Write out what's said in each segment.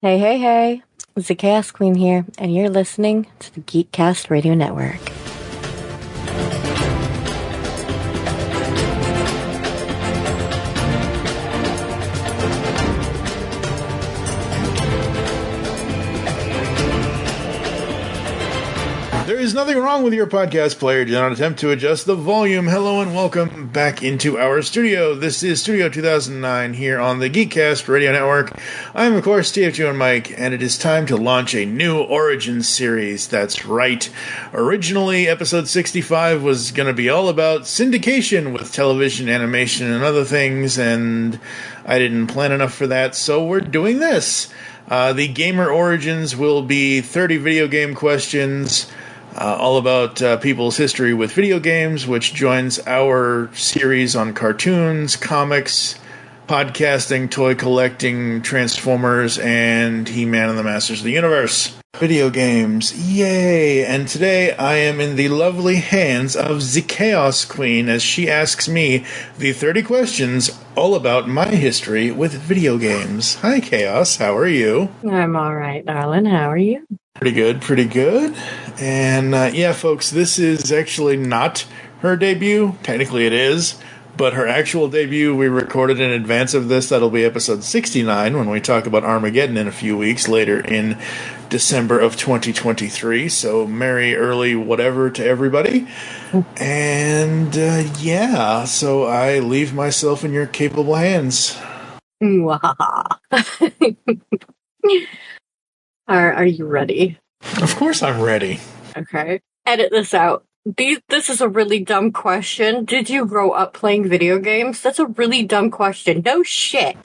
Hey, hey, hey. ZeChaosQueen here, and you're listening to the Geekcast Radio Network. There is nothing wrong with your podcast player. Do not attempt to adjust the volume. Hello and welcome back into our studio. This is Studio 2009 here on the Geekcast Radio Network. I am, of course, TFG1Mike, and it is time to launch a new Origins series. That's right. Originally, episode 65 was going to be all about syndication with television, animation, and other things, and I didn't plan enough for that, so we're doing this. The Gamer Origins will be 30 video game questions, all about people's history with video games, which joins our series on cartoons, comics, podcasting, toy collecting, Transformers, and He-Man and the Masters of the Universe. Video games, yay! And today I am in the lovely hands of ZeChaosQueen as she asks me the 30 questions all about my history with video games. Hi, Chaos. How are you? I'm alright, darling. How are you? Pretty good, pretty good. And yeah, folks, this is actually not her debut. Technically it is. But her actual debut, we recorded in advance of this. That'll be episode 69 when we talk about Armageddon in a few weeks later in December of 2023. So merry early whatever to everybody. And yeah, so I leave myself in your capable hands. Are you ready? Of course I'm ready. Okay. Edit this out. This is a really dumb question. Did you grow up playing video games? That's a really dumb question. No shit.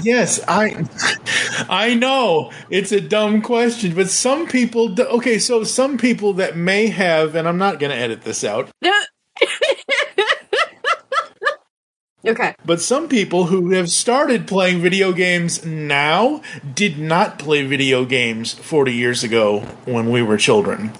Yes, I know it's a dumb question, but some people so some people that may have, and I'm not going to edit this out. Okay. But some people who have started playing video games now did not play video games 40 years ago when we were children.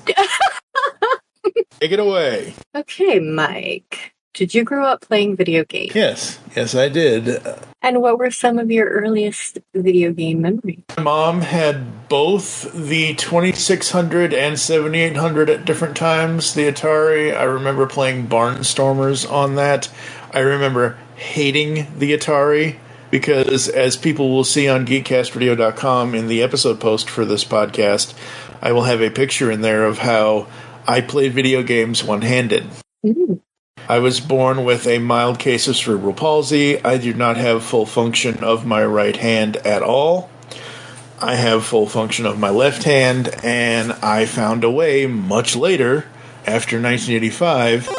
Take it away. Okay, Mike. Did you grow up playing video games? Yes, I did. And what were some of your earliest video game memories? My mom had both the 2600 and 7800 at different times. The Atari, I remember playing Barnstormers on that. I remember hating the Atari because, as people will see on geekcastradio.com in the episode post for this podcast, I will have a picture in there of how I played video games one-handed. Mm. I was born with a mild case of cerebral palsy. I do not have full function of my right hand at all. I have full function of my left hand, and I found a way much later, after 1985,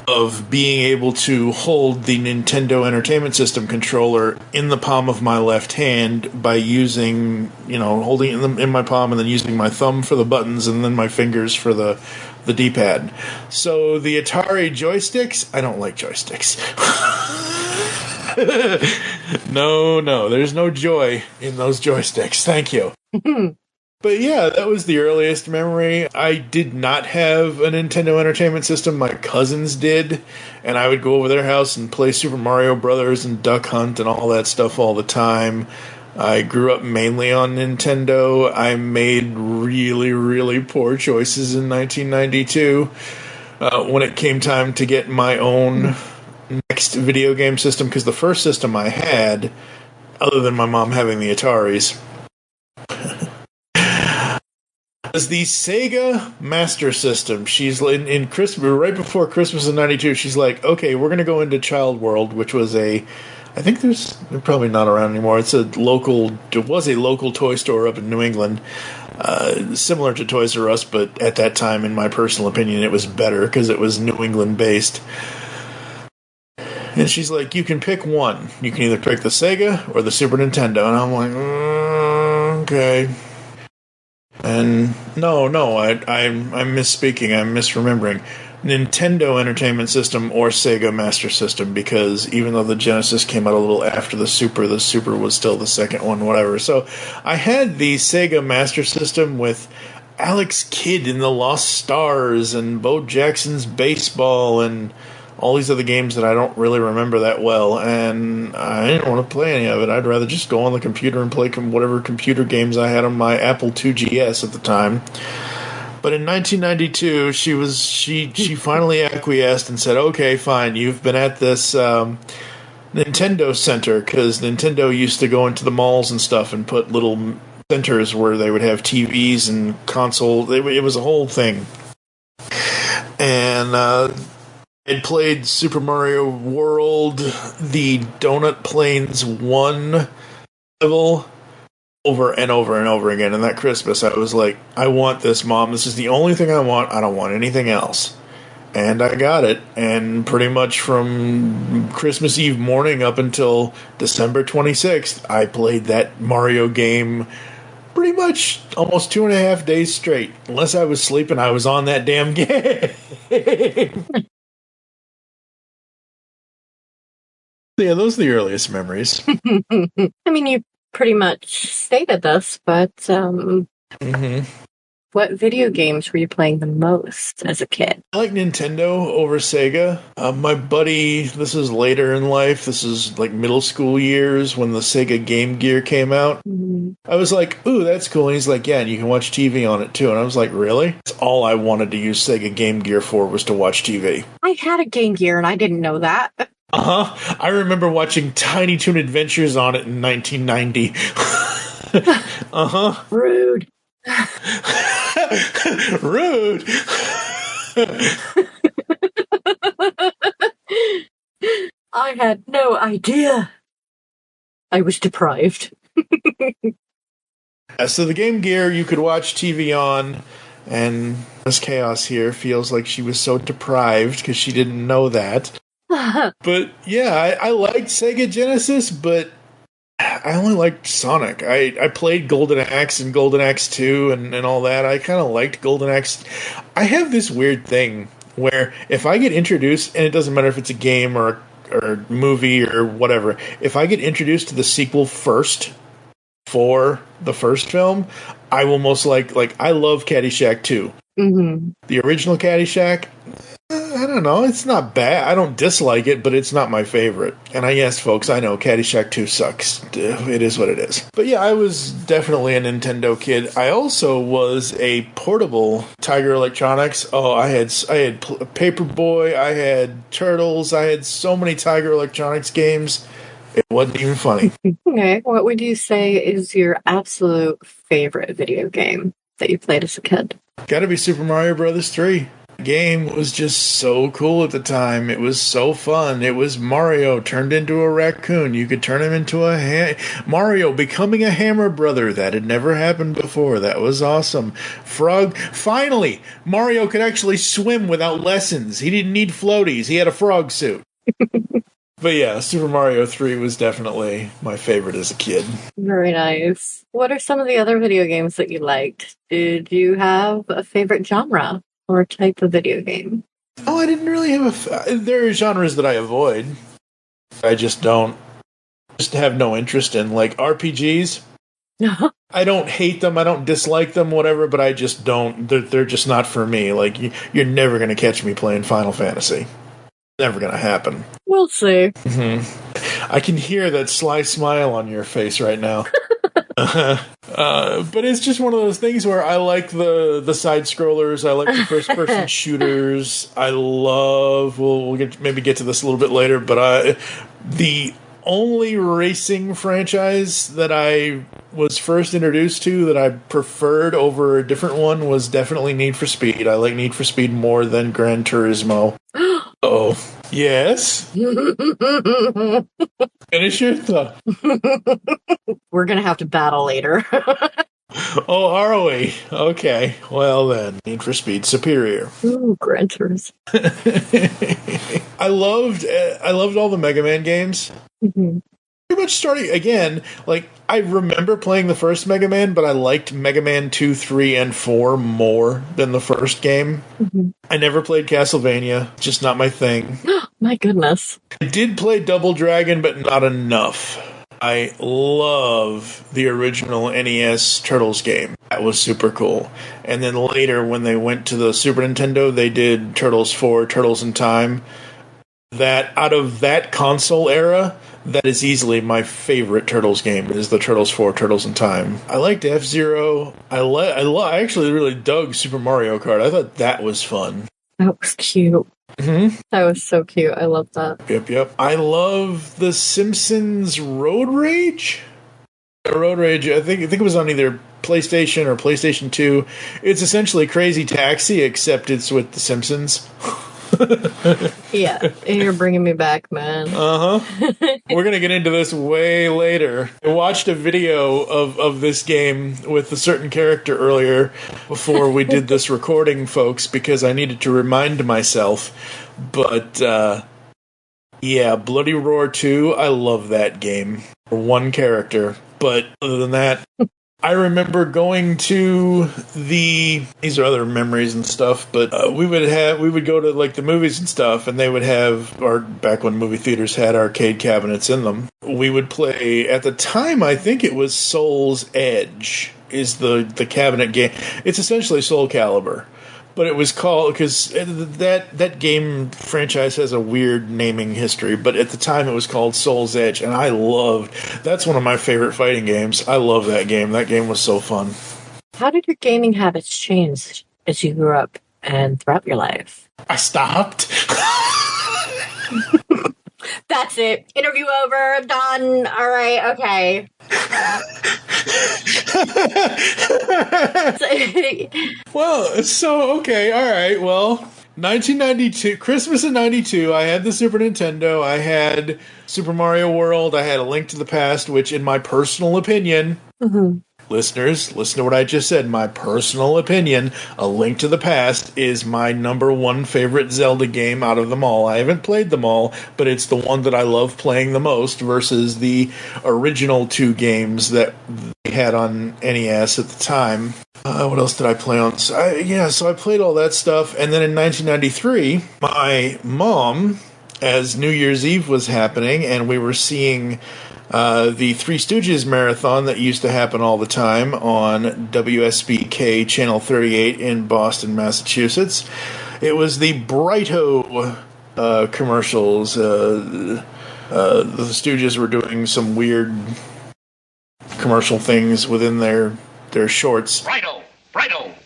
of being able to hold the Nintendo Entertainment System controller in the palm of my left hand by using, holding it in my palm and then using my thumb for the buttons and then my fingers for the D-pad. So the Atari joysticks, I don't like joysticks. No, there's no joy in those joysticks. Thank you. But yeah, that was the earliest memory. I did not have a Nintendo Entertainment System. My cousins did, and I would go over their house and play Super Mario Brothers and Duck Hunt and all that stuff all the time. I grew up mainly on Nintendo. I made really, really poor choices in 1992 when it came time to get my own next video game system, because the first system I had, other than my mom having the Ataris, was the Sega Master System. She's in Christmas, right before Christmas of '92. She's like, "Okay, we're going to go into Child World," which was they're probably not around anymore. It was a local toy store up in New England, similar to Toys R Us, but at that time, in my personal opinion, it was better because it was New England based. And she's like, "You can pick one. You can either pick the Sega or the Super Nintendo." And I'm like, okay. And no, I'm misspeaking. I'm misremembering. Nintendo Entertainment System or Sega Master System, because even though the Genesis came out a little after the Super was still the second one, whatever. So I had the Sega Master System with Alex Kidd in the Lost Stars and Bo Jackson's Baseball and all these other games that I don't really remember that well, and I didn't want to play any of it. I'd rather just go on the computer and play whatever computer games I had on my Apple II GS at the time. But in 1992, she finally acquiesced and said, "Okay, fine, you've been at this Nintendo Center," because Nintendo used to go into the malls and stuff and put little centers where they would have TVs and consoles. It was a whole thing. And I'd played Super Mario World, the Donut Plains 1 level, over and over and over again. And that Christmas, I was like, I want this, Mom. This is the only thing I want. I don't want anything else. And I got it. And pretty much from Christmas Eve morning up until December 26th, I played that Mario game pretty much almost 2.5 days straight. Unless I was sleeping, I was on that damn game. Yeah, those are the earliest memories. I mean, you pretty much stated this, but what video games were you playing the most as a kid? I like Nintendo over Sega. My buddy, this is later in life, this is like middle school years when the Sega Game Gear came out. I was like, ooh, that's cool. And he's like, yeah, and you can watch TV on it too. And I was like, really? That's all I wanted to use Sega Game Gear for, was to watch TV. I had a Game Gear and I didn't know that. Uh-huh. I remember watching Tiny Toon Adventures on it in 1990. Uh-huh. Rude. Rude. I had no idea. I was deprived. So the Game Gear, you could watch TV on, and Miss Chaos here feels like she was so deprived because she didn't know that. But yeah, I liked Sega Genesis, but I only liked Sonic. I played Golden Axe and Golden Axe 2 and all that. I kind of liked Golden Axe. I have this weird thing where if I get introduced, and it doesn't matter if it's a game or movie or whatever, if I get introduced to the sequel first for the first film, I will most like I love Caddyshack 2. The original Caddyshack, I don't know, it's not bad. I don't dislike it, but it's not my favorite. And yes, folks, I know Caddyshack 2 sucks. It is what it is. But yeah, I was definitely a Nintendo kid. I also was a portable Tiger Electronics. Oh, I had Paperboy, I had Turtles, I had so many Tiger Electronics games. It wasn't even funny. Okay, what would you say is your absolute favorite video game that you played as a kid? Gotta be Super Mario Brothers 3. The game was just so cool at the time. It was so fun. It was Mario turned into a raccoon. You could turn him into Mario becoming a Hammer Brother. That had never happened before. That was awesome. Frog. Finally, Mario could actually swim without lessons. He didn't need floaties. He had a frog suit. But yeah, Super Mario 3 was definitely my favorite as a kid. Very nice. What are some of the other video games that you liked? Did you have a favorite genre or type of video game? Oh, I didn't really have there are genres that I avoid. I just have no interest in, like RPGs. I don't hate them, I don't dislike them, whatever, but I just don't. They're just not for me. Like, you're never going to catch me playing Final Fantasy. Never gonna happen. We'll see. I can hear that sly smile on your face right now. But it's just one of those things where I like the side scrollers. I like the first person shooters. I love. We'll maybe get to this a little bit later, but the only racing franchise that I was first introduced to that I preferred over a different one was definitely Need for Speed. I like Need for Speed more than Gran Turismo. Oh, yes? Finish your thought. We're going to have to battle later. Oh, are we? Okay. Well then, Need for Speed superior. Ooh, Gran Turismo. I loved all the Mega Man games. Pretty much starting again, like, I remember playing the first Mega Man, but I liked Mega Man 2, 3, and 4 more than the first game. I never played Castlevania, just not my thing. My goodness. I did play Double Dragon, but not enough. I love the original NES Turtles game. That was super cool. And then later, when they went to the Super Nintendo, they did Turtles 4, Turtles in Time. that out of that console era, that is easily my favorite Turtles game, is the Turtles 4, Turtles in Time. I liked F-Zero. I actually really dug Super Mario Kart. I thought that was fun. That was cute. Mm-hmm. That was so cute. I love that. Yep. I love The Simpsons Road Rage. Road Rage, I think it was on either PlayStation or PlayStation 2. It's essentially Crazy Taxi, except it's with The Simpsons. Yeah, you're bringing me back, man. We're going to get into this way later. I watched a video of this game with a certain character earlier before we did this recording, folks, because I needed to remind myself. But, yeah, Bloody Roar 2, I love that game. One character. But other than that, I remember going to these are other memories and stuff, but we would go to like the movies and stuff, and they would have, or back when movie theaters had arcade cabinets in them, we would play, at the time I think it was Soul's Edge is the cabinet game. It's essentially Soul Calibur. But it was called, because that game franchise has a weird naming history, but at the time it was called Soul's Edge, and that's one of my favorite fighting games. I love that game. That game was so fun. How did your gaming habits change as you grew up and throughout your life? I stopped. That's it. Interview over. Done. All right. Okay. Well, so, okay. All right. Well, 1992, Christmas of 92, I had the Super Nintendo. I had Super Mario World. I had A Link to the Past, which, in my personal opinion, listeners, listen to what I just said. My personal opinion, A Link to the Past is my number one favorite Zelda game out of them all. I haven't played them all, but it's the one that I love playing the most versus the original two games that they had on NES at the time. What else did I play on? So I played all that stuff. And then in 1993, my mom, as New Year's Eve was happening, and we were seeing the Three Stooges marathon that used to happen all the time on WSBK Channel 38 in Boston, Massachusetts. It was the Brighto commercials. The Stooges were doing some weird commercial things within their shorts. Brighto,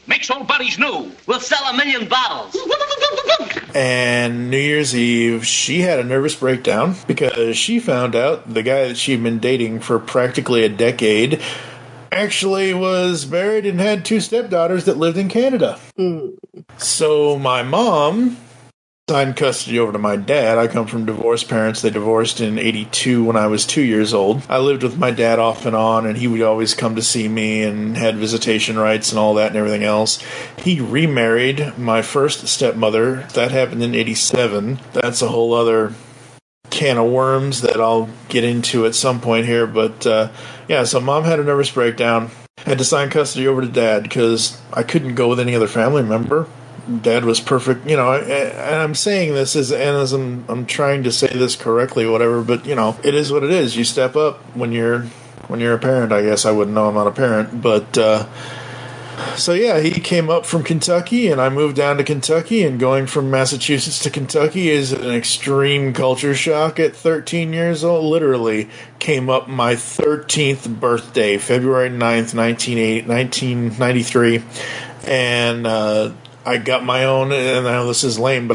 makes old buddies new. We'll sell 1 million bottles. And New Year's Eve, she had a nervous breakdown because she found out the guy that she'd been dating for practically a decade actually was married and had 2 stepdaughters that lived in Canada. So my mom signed custody over to my dad. I come from divorced parents. They divorced in 82 when I was 2 years old. I lived with my dad off and on, and he would always come to see me and had visitation rights and all that and everything else. He remarried my first stepmother. That happened in 87. That's a whole other can of worms that I'll get into at some point here. But, so mom had a nervous breakdown. Had to sign custody over to dad because I couldn't go with any other family member. Dad was perfect, and I'm saying this as I'm trying to say this correctly, whatever, but, it is what it is. You step up when you're a parent, I guess. I wouldn't know I'm not a parent, but, he came up from Kentucky, and I moved down to Kentucky, and going from Massachusetts to Kentucky is an extreme culture shock at 13 years old. Literally came up my 13th birthday, February 9th, 1993, and, I got my own, and I know this is lame, but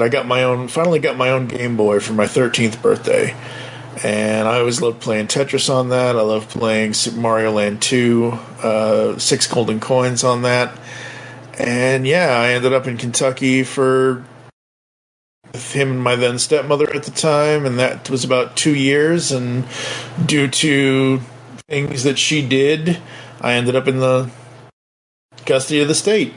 finally got my own Game Boy for my 13th birthday. And I always loved playing Tetris on that. I loved playing Super Mario Land 2, 6 golden coins on that. And I ended up in Kentucky with him and my then stepmother at the time, and that was about 2 years. And due to things that she did, I ended up in the custody of the state.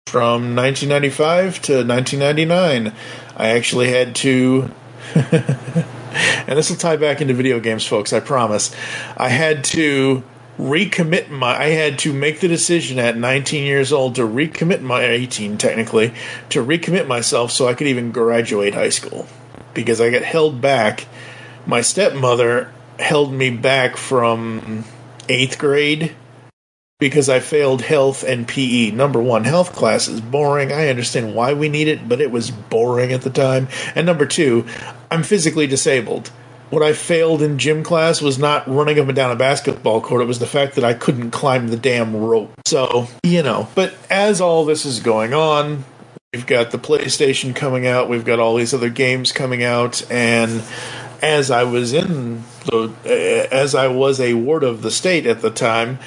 From 1995 to 1999, I actually had to, and this will tie back into video games, folks, I promise. I had to make the decision at 19 years old to 18 technically, to recommit myself so I could even graduate high school. Because I got held back. My stepmother held me back from 8th grade because I failed health and PE. Number one, health class is boring. I understand why we need it, but it was boring at the time. And number two, I'm physically disabled. What I failed in gym class was not running up and down a basketball court. It was the fact that I couldn't climb the damn rope. So, But as all this is going on, we've got the PlayStation coming out. We've got all these other games coming out. And as I was a ward of the state at the time,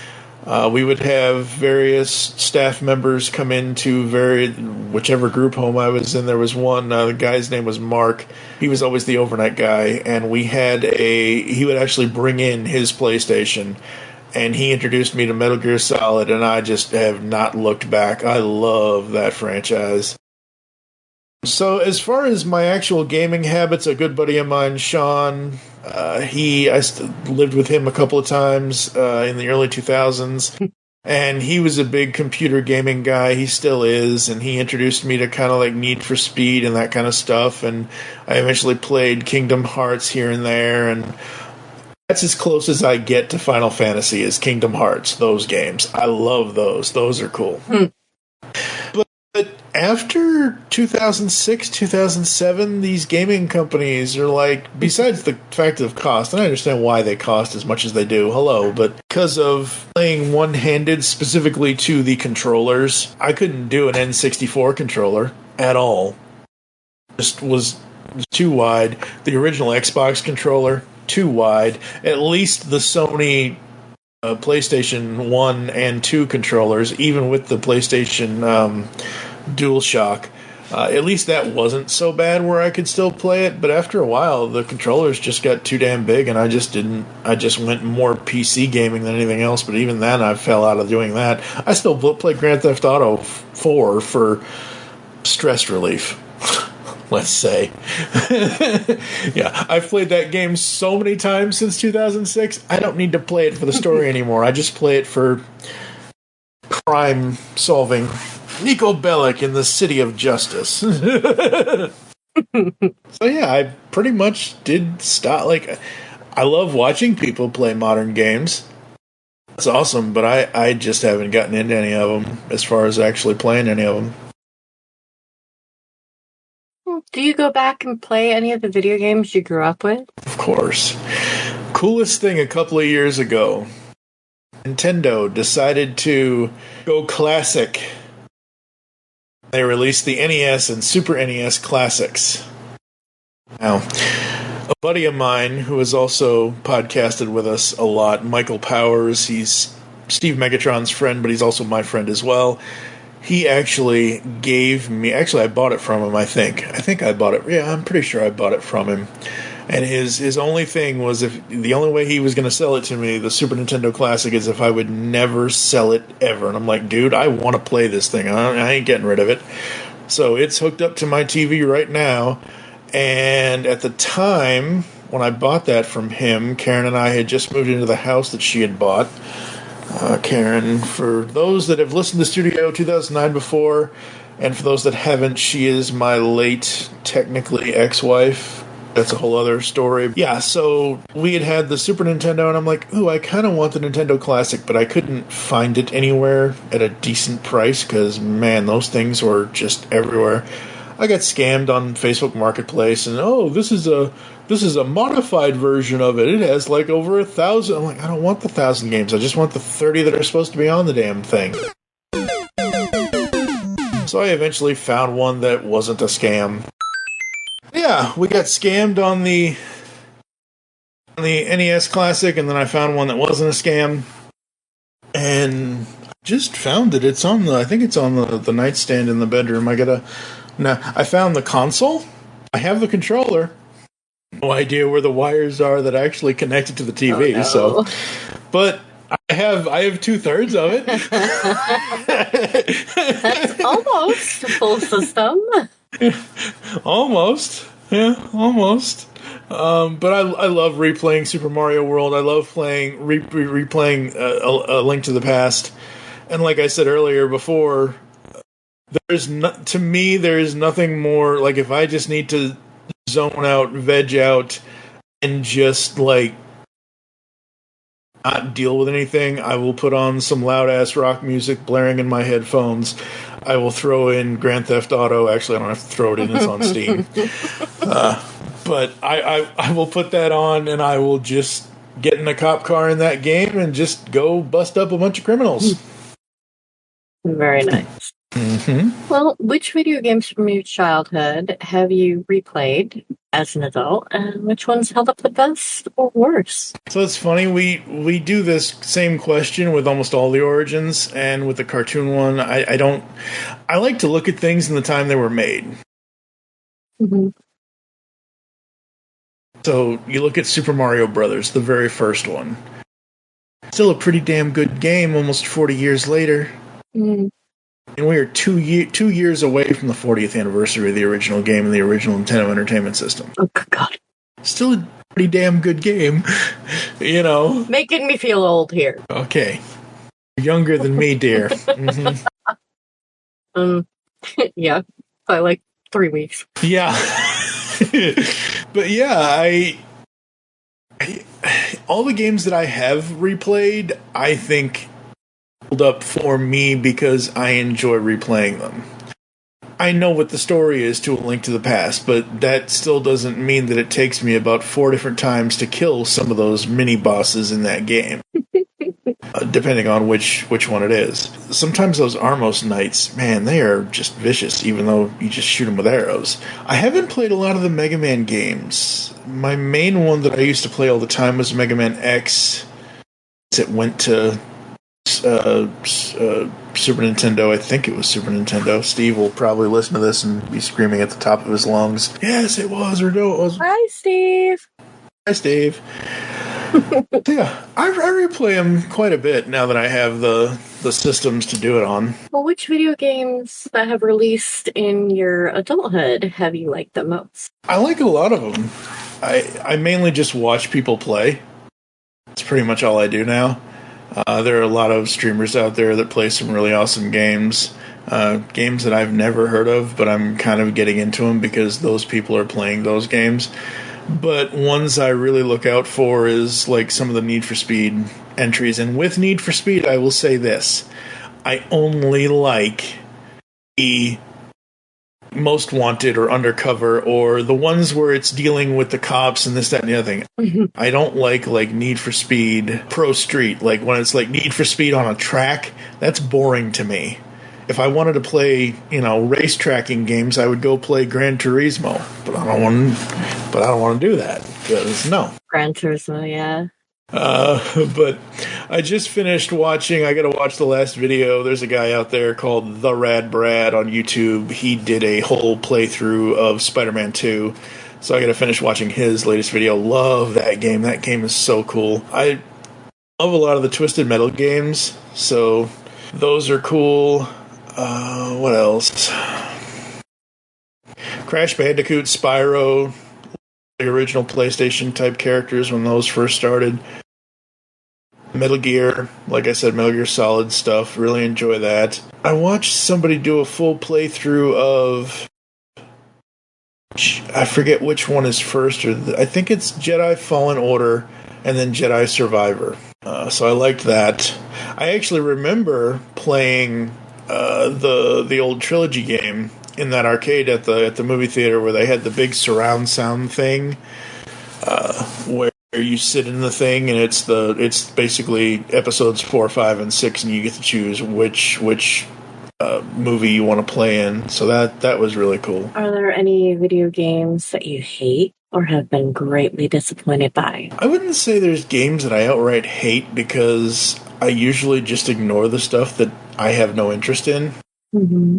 we would have various staff members come into whichever group home I was in. There was one, the guy's name was Mark. He was always the overnight guy, and he would actually bring in his PlayStation, and he introduced me to Metal Gear Solid, and I just have not looked back. I love that franchise. So as far as my actual gaming habits, a good buddy of mine, Sean, I lived with him a couple of times in the early 2000s, and he was a big computer gaming guy. He still is, and he introduced me to kind of like Need for Speed and that kind of stuff, and I eventually played Kingdom Hearts here and there, and that's as close as I get to Final Fantasy is Kingdom Hearts, those games. I love those. Those are cool. But after 2006, 2007, these gaming companies are like, besides the fact of cost, and I understand why they cost as much as they do, but because of playing one-handed specifically to the controllers, I couldn't do an N64 controller at all. Just was too wide. The original Xbox controller, too wide. At least the Sony PlayStation 1 and 2 controllers, even with the PlayStation DualShock, at least that wasn't so bad where I could still play it, but after a while the controllers just got too damn big, and I just went more PC gaming than anything else. But even then I fell out of doing that. I still play Grand Theft Auto 4 for stress relief. Let's say. Yeah, I've played that game so many times since 2006, I don't need to play it for the story anymore. I just play it for crime solving. Nico Bellic in the City of Justice. So yeah, I pretty much did stop. Like, I love watching people play modern games. It's awesome, but I just haven't gotten into any of them as far as actually playing any of them. Do you go back and play any of the video games you grew up with? Of course. Coolest thing a couple of years ago, Nintendo decided to go classic. They released the NES and Super NES classics. Now, a buddy of mine who has also podcasted with us a lot, Michael Powers, he's Steve Megatron's friend, but he's also my friend as well. He actually gave me... Actually, I bought it from him, I think. I bought it. Yeah, I'm pretty sure I bought it from him. And his only thing was, if the only way he was going to sell it to me, the Super Nintendo Classic, is if I would never sell it ever. And I'm like, dude, I want to play this thing. I ain't getting rid of it. So it's hooked up to my TV right now. And at the time, when I bought that from him, Karen and I had just moved into the house that she had bought. Karen, for those that have listened to Studio 2009 before, and for those that haven't, she is my late, technically, ex-wife. That's a whole other story. Yeah, so we had the Super Nintendo, and I'm like, ooh, I kind of want the Nintendo Classic, but I couldn't find it anywhere at a decent price, because, man, those things were just everywhere. I got scammed on Facebook Marketplace, and this is a modified version of it. It has like over 1,000. I'm like, I don't want the 1,000 games. I just want the 30 that are supposed to be on the damn thing. So I eventually found one that wasn't a scam. Yeah, we got scammed on the NES Classic, and then I found one that wasn't a scam, and just found it. It's on I think it's on the nightstand in the bedroom. I found the console. I have the controller. No idea where the wires are that actually connected to the TV. Oh, no. So, but I have 2/3 of it. That's almost a full system. Almost, yeah, almost. But I love replaying Super Mario World. I love replaying A Link to the Past. And like I said earlier before, to me there is nothing more, like, if I just need to zone out, veg out, and just like not deal with anything, I will put on some loud-ass rock music blaring in my headphones. I will throw in Grand Theft Auto. Actually, I don't have to throw it in. It's on Steam. But I will put that on, and I will just get in a cop car in that game and just go bust up a bunch of criminals. Very nice. Mm-hmm. Well, which video games from your childhood have you replayed as an adult, and which ones held up the best or worse? So it's funny, we do this same question with almost all the Origins, and with the cartoon one, I like to look at things in the time they were made. Mm-hmm. So you look at Super Mario Brothers, the very first one. Still a pretty damn good game almost 40 years later. Mm. And we are 2 years away from the 40th anniversary of the original game and the original Nintendo Entertainment System. Oh, good God. Still a pretty damn good game, you know. Making me feel old here. Okay. You're younger than me, dear. Mm-hmm. Yeah, by like 3 weeks. Yeah. But yeah, all the games that I have replayed, I think hold up for me because I enjoy replaying them. I know what the story is to A Link to the Past, but that still doesn't mean that it takes me about 4 different times to kill some of those mini bosses in that game. Depending on which one it is. Sometimes those Armos Knights, man, they are just vicious, even though you just shoot them with arrows. I haven't played a lot of the Mega Man games. My main one that I used to play all the time was Mega Man X. It went to Super Nintendo. I think it was Super Nintendo. Steve will probably listen to this and be screaming at the top of his lungs, yes, it was, or no, it was. Hi, Steve. Hi, Steve. Yeah, I replay them quite a bit now that I have the systems to do it on. Well, which video games that have released in your adulthood have you liked the most? I like a lot of them. I mainly just watch people play. That's pretty much all I do now. There are a lot of streamers out there that play some really awesome games. Games that I've never heard of, but I'm kind of getting into them because those people are playing those games. But ones I really look out for is like some of the Need for Speed entries. And with Need for Speed, I will say this. I only like the Most Wanted or Undercover or the ones where it's dealing with the cops and this, that, and the other thing. Mm-hmm. I don't like Need for Speed Pro Street. Like when it's like Need for Speed on a track, that's boring to me. If I wanted to play, race tracking games, I would go play Gran Turismo. But I don't want to do that because no. Gran Turismo, yeah. But I just finished watching. I got to watch the last video. There's a guy out there called The Rad Brad on YouTube. He did a whole playthrough of Spider-Man 2. So I got to finish watching his latest video. Love that game. That game is so cool. I love a lot of the Twisted Metal games. So those are cool. What else? Crash Bandicoot, Spyro, the original PlayStation type characters when those first started. Metal Gear, like I said, Metal Gear Solid stuff. Really enjoy that. I watched somebody do a full playthrough of, I forget which one is first, I think it's Jedi Fallen Order and then Jedi Survivor. So I liked that. I actually remember playing the old trilogy game in that arcade at the movie theater where they had the big surround sound thing, where you sit in the thing and it's basically episodes 4, 5, and 6, and you get to choose which movie you want to play in. So that was really cool. Are there any video games that you hate or have been greatly disappointed by? I wouldn't say there's games that I outright hate because I usually just ignore the stuff that I have no interest in. Mm-hmm.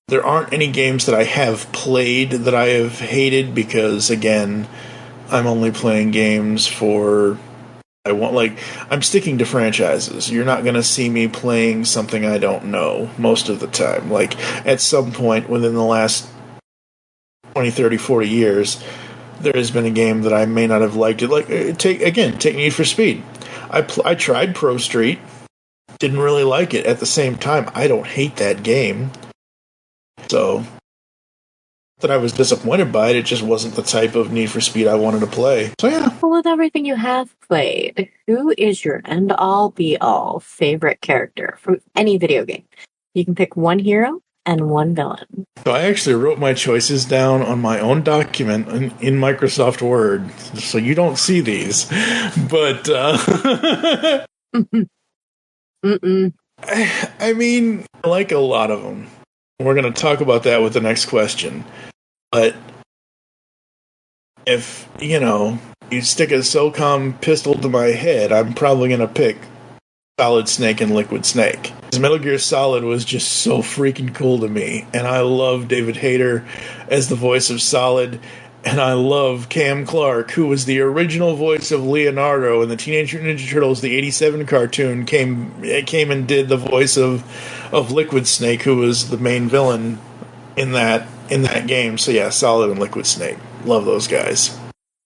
There aren't any games that I have played that I have hated because, again, I'm only playing games for... I'm sticking to franchises. You're not going to see me playing something I don't know most of the time. Like, at some point within the last 20, 30, 40 years, there has been a game that I may not have liked it. Like, take Need for Speed. I tried Pro Street. Didn't really like it. At the same time, I don't hate that game. So, that I was disappointed by it. It just wasn't the type of Need for Speed I wanted to play. So yeah. Well, with everything you have played, who is your end-all, be-all favorite character from any video game? You can pick one hero and one villain. So I actually wrote my choices down on my own document in Microsoft Word, so you don't see these. But I mean, I like a lot of them. We're going to talk about that with the next question. But if, you stick a SOCOM pistol to my head, I'm probably going to pick Solid Snake and Liquid Snake. Because Metal Gear Solid was just so freaking cool to me. And I love David Hayter as the voice of Solid. And I love Cam Clark, who was the original voice of Leonardo in the Teenage Mutant Ninja Turtles, the 87 cartoon, came and did the voice of Liquid Snake, who was the main villain in that game. So yeah, Solid and Liquid Snake. Love those guys.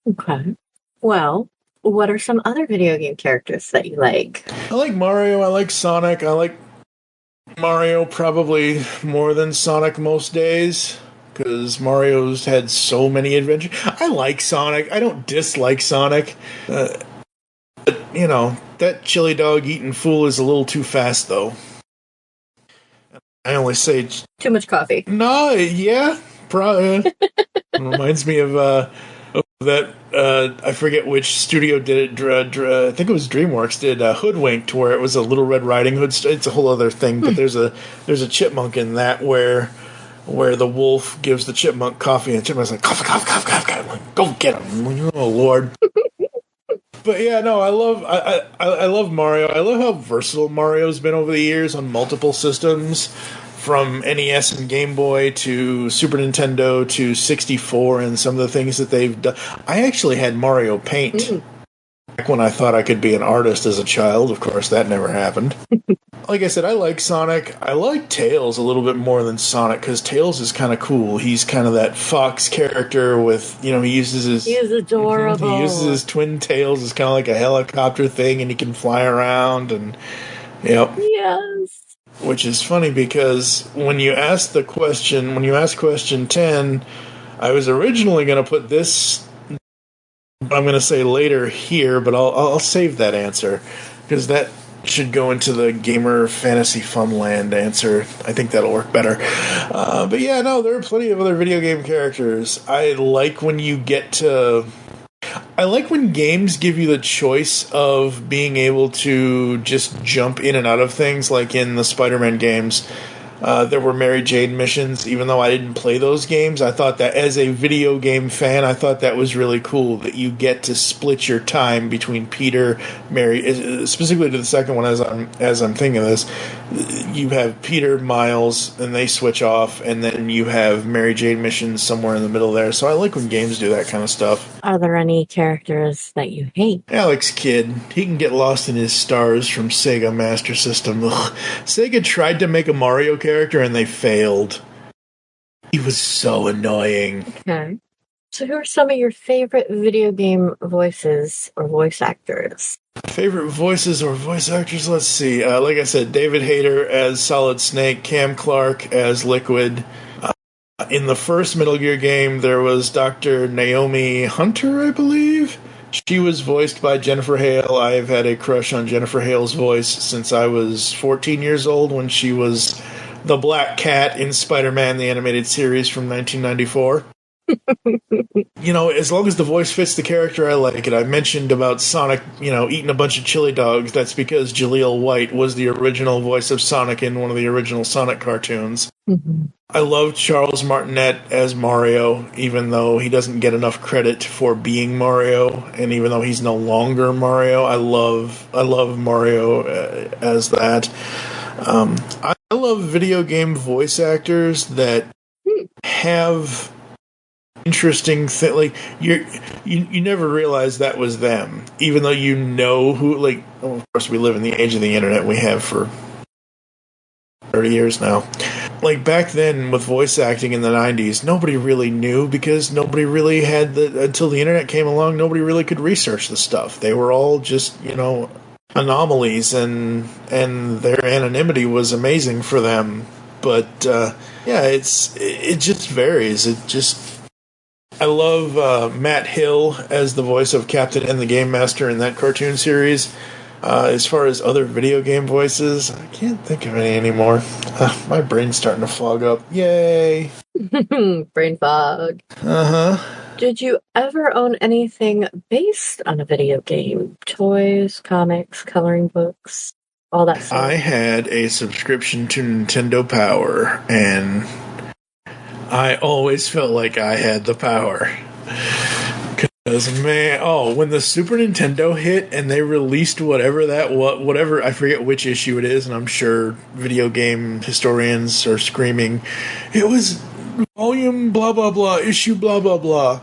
Okay. Well, what are some other video game characters that you like? I like Mario. I like Sonic. I like Mario probably more than Sonic most days, because Mario's had so many adventures. I like Sonic. I don't dislike Sonic. But, that chili dog eating fool is a little too fast, though. I only say... Too much coffee. No, yeah. Probably. Reminds me of that, I forget which studio did it. I think it was DreamWorks did Hoodwinked, where it was a Little Red Riding Hood. It's a whole other thing, but there's a chipmunk in that where the wolf gives the chipmunk coffee, and the chipmunk's like, coffee, coffee, coffee, coffee, coffee. Like, go get him. Oh, Lord. But yeah, no, I love Mario. I love how versatile Mario's been over the years on multiple systems, from NES and Game Boy to Super Nintendo to 64, and some of the things that they've done. I actually had Mario Paint back when I thought I could be an artist as a child. Of course, that never happened. Like I said, I like Sonic. I like Tails a little bit more than Sonic, because Tails is kind of cool. He's kind of that fox character with, he uses his... He is adorable. He uses his twin tails as kind of like a helicopter thing, and he can fly around, and, Yes. Which is funny, because when you ask question 10, I was originally going to put this, I'm going to say later here, but I'll save that answer, because that should go into the Gamer Fantasy Funland answer. I think that'll work better. But yeah, no, there are plenty of other video game characters. I like when games give you the choice of being able to just jump in and out of things, like in the Spider-Man games. There were Mary Jane missions. Even though I didn't play those games, I thought that as a video game fan, I thought that was really cool, that you get to split your time between Peter, Mary, specifically to the second one as I'm thinking of this. You have Peter, Miles, and they switch off, and then you have Mary Jane missions somewhere in the middle there. So I like when games do that kind of stuff. Are there any characters that you hate? Alex Kidd. He can get lost in his stars from Sega Master System. Ugh. Sega tried to make a Mario character and they failed. He was so annoying. Okay. So who are some of your favorite video game voices or voice actors? Favorite voices or voice actors? Let's see. Like I said, David Hayter as Solid Snake, Cam Clark as Liquid. In the first Metal Gear game, there was Dr. Naomi Hunter, I believe. She was voiced by Jennifer Hale. I've had a crush on Jennifer Hale's voice since I was 14 years old, when she was the Black Cat in Spider-Man, the animated series from 1994. As long as the voice fits the character, I like it. I mentioned about Sonic, eating a bunch of chili dogs. That's because Jaleel White was the original voice of Sonic in one of the original Sonic cartoons. Mm-hmm. I love Charles Martinet as Mario, even though he doesn't get enough credit for being Mario, and even though he's no longer Mario, I love Mario as that. I love video game voice actors that have interesting thing, like you never realize that was them, even though who. Like, of course, we live in the age of the internet. We have for 30 years now. Like back then with voice acting in the 90s, nobody really knew, because nobody really had until the internet came along, nobody really could research the stuff. They were all just anomalies, and their anonymity was amazing for them. But yeah, it just varies. I love Matt Hill as the voice of Captain and the Game Master in that cartoon series. As far as other video game voices, I can't think of any anymore. My brain's starting to fog up. Yay! Brain fog. Uh-huh. Did you ever own anything based on a video game? Toys, comics, coloring books, all that stuff? I had a subscription to Nintendo Power, and I always felt like I had the power. Because, man, when the Super Nintendo hit and they released whatever, I forget which issue it is, and I'm sure video game historians are screaming, it was volume blah blah blah, issue blah blah blah.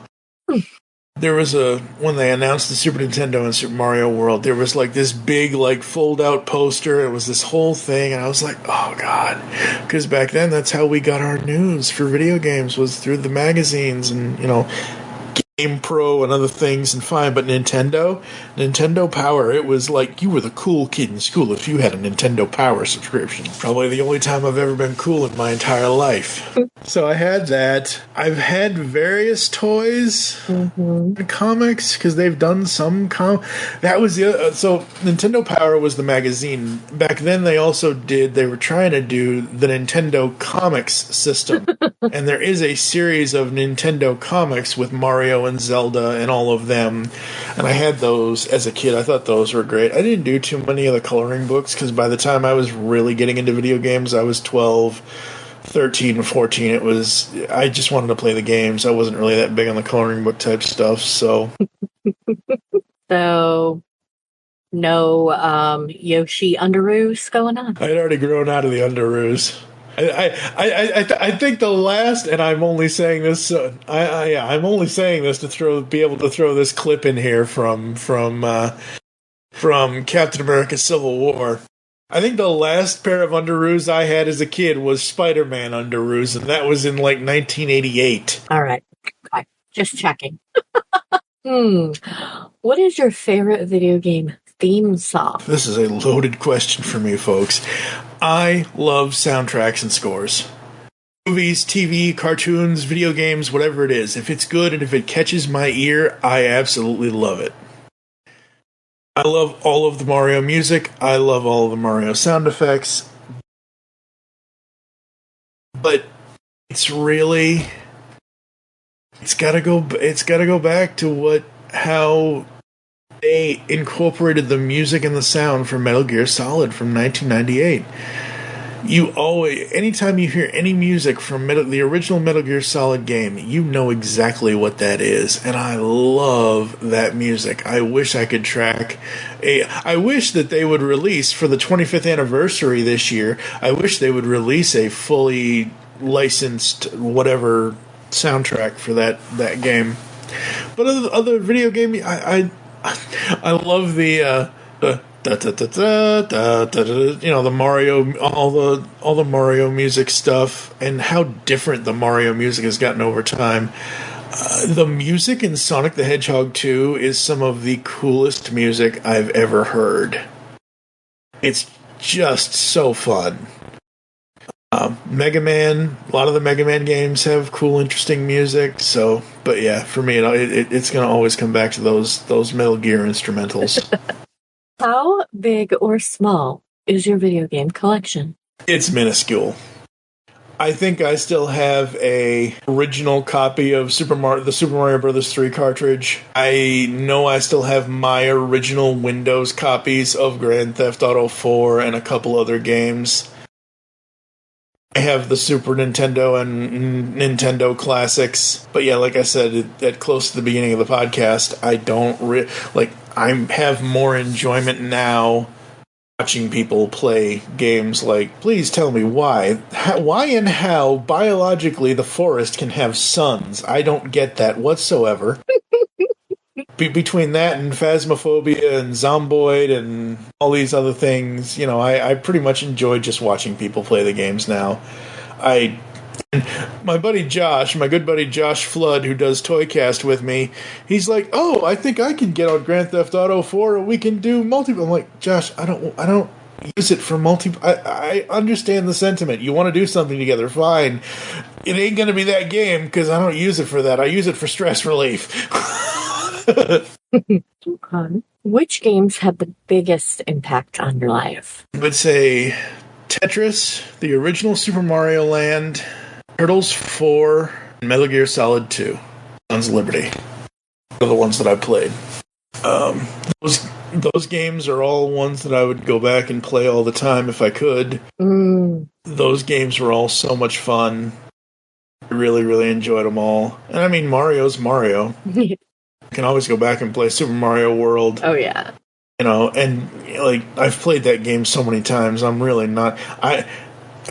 There was when they announced the Super Nintendo and Super Mario World, there was like this big like fold out poster. It was this whole thing, and I was like, oh god, because back then that's how we got our news for video games, was through the magazines and Game Pro and other things, and fine, but Nintendo Power, it was like you were the cool kid in school if you had a Nintendo Power subscription. Probably the only time I've ever been cool in my entire life. So I had that. I've had various toys and comics, because they've done some that was the so Nintendo Power was the magazine. Back then they were trying to do the Nintendo Comics system. And there is a series of Nintendo comics with Mario and Zelda and all of them. And I had those as a kid. I thought those were great. I didn't do too many of the coloring books, because by the time I was really getting into video games, I was 12, 13, 14. I just wanted to play the games. I wasn't really that big on the coloring book type stuff, so. So, no Yoshi Underoos going on? I had already grown out of the Underoos. I think the last, and I'm only saying this. I'm only saying this to be able to throw this clip in here from Captain America: Civil War. I think the last pair of Underoos I had as a kid was Spider-Man Underoos, and that was in like 1988. All right, okay. Just checking. What is your favorite video game theme song? This is a loaded question for me, folks. I love soundtracks and scores. Movies, TV, cartoons, video games, whatever it is. If it's good and if it catches my ear, I absolutely love it. I love all of the Mario music. I love all of the Mario sound effects. But it's gotta go back to how they incorporated the music and the sound from Metal Gear Solid from 1998. Anytime you hear any music from the original Metal Gear Solid game, you know exactly what that is, and I love that music. I wish I could I wish that they would release, for the 25th anniversary this year, I wish they would release a fully licensed whatever soundtrack for that game. But other video game, I love the the Mario, all the Mario music stuff, and how different the Mario music has gotten over time. The music in Sonic the Hedgehog 2 is some of the coolest music I've ever heard. It's just so fun. Mega Man, a lot of the Mega Man games have cool, interesting music. So, but yeah, for me, it's going to always come back to those Metal Gear instrumentals. How big or small is your video game collection? It's minuscule. I think I still have a original copy of the Super Mario Bros. 3 cartridge. I know I still have my original Windows copies of Grand Theft Auto 4 and a couple other games. I have the Super Nintendo and Nintendo Classics. But yeah, like I said, at close to the beginning of the podcast, I don't I have more enjoyment now watching people play games like, please tell me why and how biologically the forest can have suns. I don't get that whatsoever. Between that and Phasmophobia and Zomboid and all these other things, I pretty much enjoy just watching people play the games now. My good buddy Josh Flood, who does Toycast with me, he's like, "Oh, I think I can get on Grand Theft Auto 4 and we can do multiple." I'm like, "Josh, I don't use it for I understand the sentiment. You want to do something together, fine. It ain't going to be that game because I don't use it for that. I use it for stress relief. Okay. Which games had the biggest impact on your life? I would say Tetris, the original Super Mario Land, Turtles 4, and Metal Gear Solid 2. Sons of Liberty are the ones that I played. Those games are all ones that I would go back and play all the time if I could. Those games were all so much fun. I really, really enjoyed them all. And I mean, Mario's Mario. I can always go back and play Super Mario World. Oh, yeah. You know, and like I've played that game so many times. I'm really not.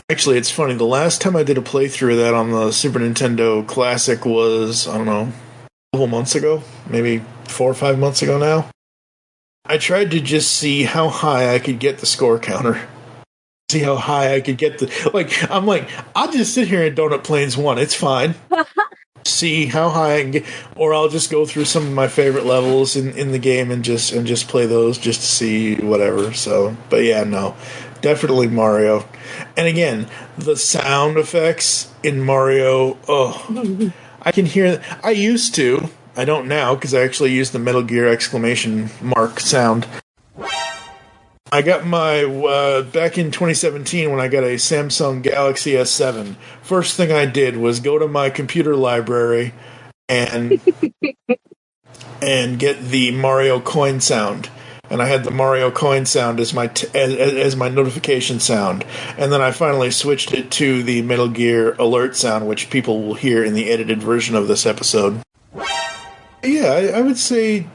Actually, it's funny. The last time I did a playthrough of that on the Super Nintendo Classic was, I don't know, a couple months ago, maybe 4 or 5 months ago now. I tried to just see how high I could get the score counter. See how high I could get I'm like, I'll just sit here in Donut Plains 1. It's fine. See how high I can get, or I'll just go through some of my favorite levels in the game and just play those just to see whatever. So, but yeah, no, definitely Mario. And again, the sound effects in Mario. Oh, I can hear. I used to. I don't now because I actually use the Metal Gear exclamation mark sound. I got my, back in 2017 when I got a Samsung Galaxy S7, first thing I did was go to my computer library and get the Mario coin sound. And I had the Mario coin sound as my as my notification sound. And then I finally switched it to the Metal Gear alert sound, which people will hear in the edited version of this episode. Yeah, I would say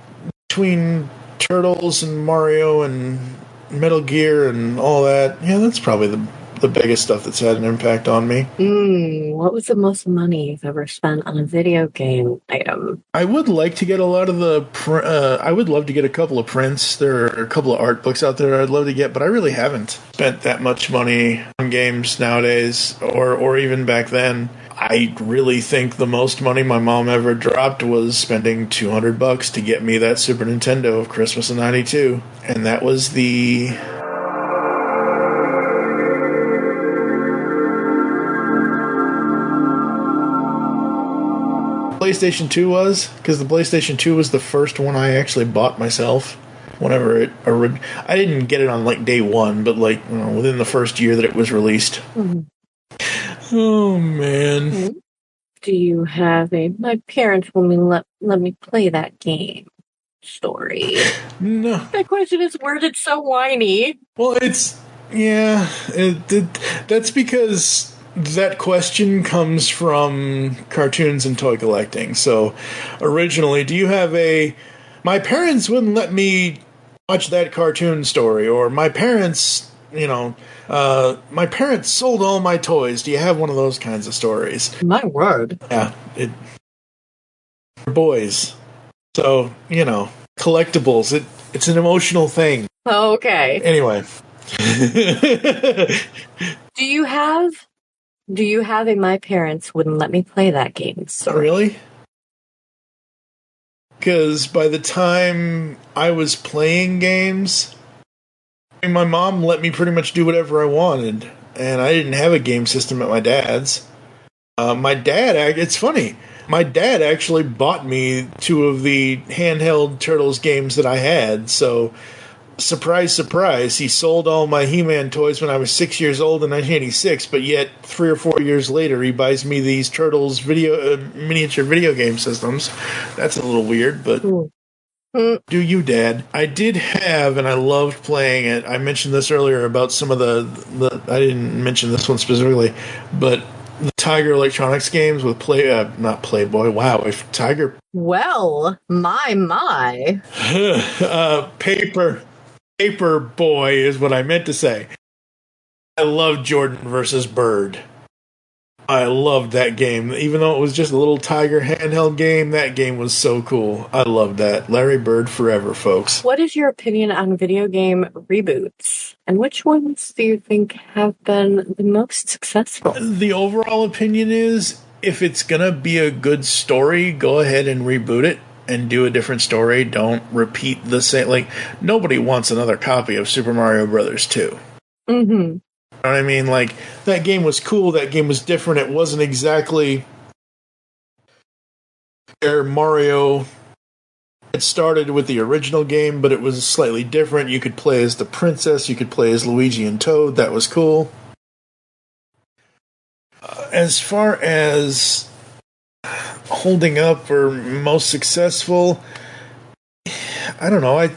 between Turtles and Mario and Metal Gear and all that, yeah, that's probably the biggest stuff that's had an impact on me. What was the most money you've ever spent on a video game item? I would like to get a lot of I would love to get a couple of prints. There are a couple of art books out there I'd love to get, but I really haven't spent that much money on games nowadays, or even back then. I really think the most money my mom ever dropped was spending $200 to get me that Super Nintendo of Christmas of '92. And that was the PlayStation 2 was, because the PlayStation 2 was the first one I actually bought myself. Whenever I didn't get it on like day one, but like, you know, within the first year that it was released. Mm-hmm. Oh man. Do you have my parents will let me play that game story? No. That question is worded so whiny. Well, that's because that question comes from cartoons and toy collecting. So originally, do you have my parents wouldn't let me watch that cartoon story, or my parents, my parents sold all my toys. Do you have one of those kinds of stories? My word. Yeah. For boys. So, collectibles. It's an emotional thing. Okay. Anyway. Do you have my parents wouldn't let me play that game story? Really? Because by the time I was playing games, my mom let me pretty much do whatever I wanted, and I didn't have a game system at my dad's. It's funny, my dad actually bought me 2 of the handheld Turtles games that I had, so surprise, surprise, he sold all my He-Man toys when I was 6 years old in 1986, but yet 3 or 4 years later he buys me these Turtles miniature video game systems. That's a little weird, but do you, Dad? I did have, and I loved playing it. I mentioned this earlier about some of the I didn't mention this one specifically, but the Tiger Electronics games with not Playboy. Wow, if Tiger. Well, my. Paper Boy is what I meant to say. I loved Jordan versus Bird. I loved that game. Even though it was just a little Tiger handheld game, that game was so cool. I loved that. Larry Bird forever, folks. What is your opinion on video game reboots? And which ones do you think have been the most successful? The overall opinion is, if it's going to be a good story, go ahead and reboot it. and do a different story. Don't repeat the same. Like, nobody wants another copy of Super Mario Brothers 2. Mm-hmm. You know what I mean? Like, that game was cool. That game was different. It wasn't exactly where Mario had started with the original game, but it was slightly different. You could play as the princess. You could play as Luigi and Toad. That was cool. As far as holding up or most successful, I don't know. I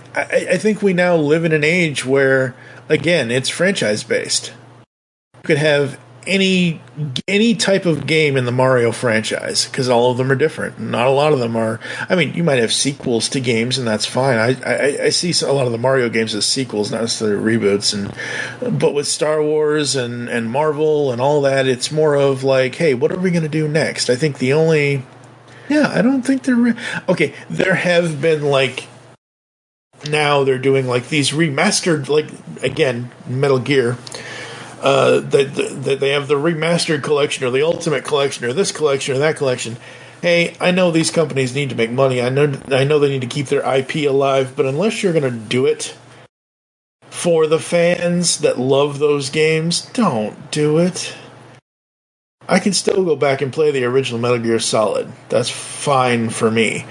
think we now live in an age where, again, it's franchise based. You could have any type of game in the Mario franchise, because all of them are different. Not a lot of them are. I mean, you might have sequels to games, and that's fine. I see a lot of the Mario games as sequels, not necessarily reboots. But with Star Wars and Marvel and all that, it's more of like, hey, what are we going to do next? I think the only, I don't think they're okay. There have been like, now they're doing like these remastered, like, again, Metal Gear. That they have the remastered collection or the ultimate collection or this collection or that collection. Hey, I know these companies need to make money. I know they need to keep their IP alive, but unless you're going to do it for the fans that love those games, don't do it. I can still go back and play the original Metal Gear Solid. That's fine for me.